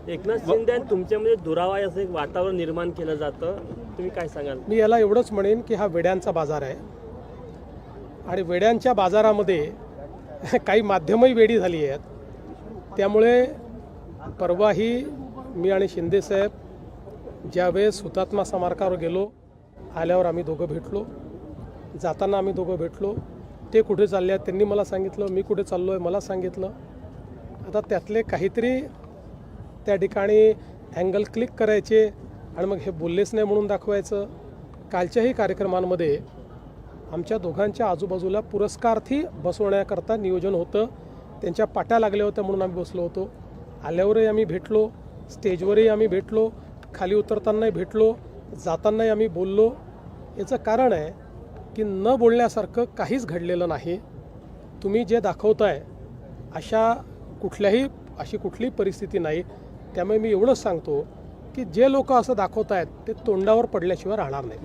एकनाथ शिंदे आणि तुमच्यामध्ये दुरावा आहे असं एक वातावरण निर्माण केलं जातं, तुम्ही काय सांगाल? मी याला एवढंच म्हणेन की हा वेड्यांचा बाजार आहे आणि वेड्यांच्या बाजारामध्ये काही माध्यमही वेडी झाली आहेत. त्यामुळे परवाही मी आणि शिंदेसाहेब ज्यावेळेस हुतात्मा स्मारकावर गेलो, आल्यावर आम्ही दोघं भेटलो, जाताना आम्ही दोघं भेटलो. ते कुठे चालले आहेत त्यांनी मला सांगितलं, मी कुठे चाललो आहे मला सांगितलं. आता त्यातले काहीतरी त्या ठिकाणी अँगल क्लिक करायचे आणि मग हे बोललेच नाही म्हणून दाखवायचं. कालच्याही कार्यक्रमांमध्ये आमच्या दोघांच्या आजूबाजूला पुरस्कार्थी बसवण्याकरता नियोजन होतं. त्यांच्या पाट्या लागल्या होत्या म्हणून आम्ही बसलो होतो. आल्यावरही आम्ही भेटलो, स्टेजवरही आम्ही भेटलो, खाली उतरतानाही भेटलो, जातानाही आम्ही बोललो. याचं कारण आहे की न बोलण्यासारखं काहीच घडलेलं नाही. तुम्ही जे दाखवताय अशी कुठलीही परिस्थिती नाही. त्यामुळे मी एवढंच सांगतो की जे लोक असं दाखवत आहेत ते तोंडावर पडल्याशिवाय राहणार नाही.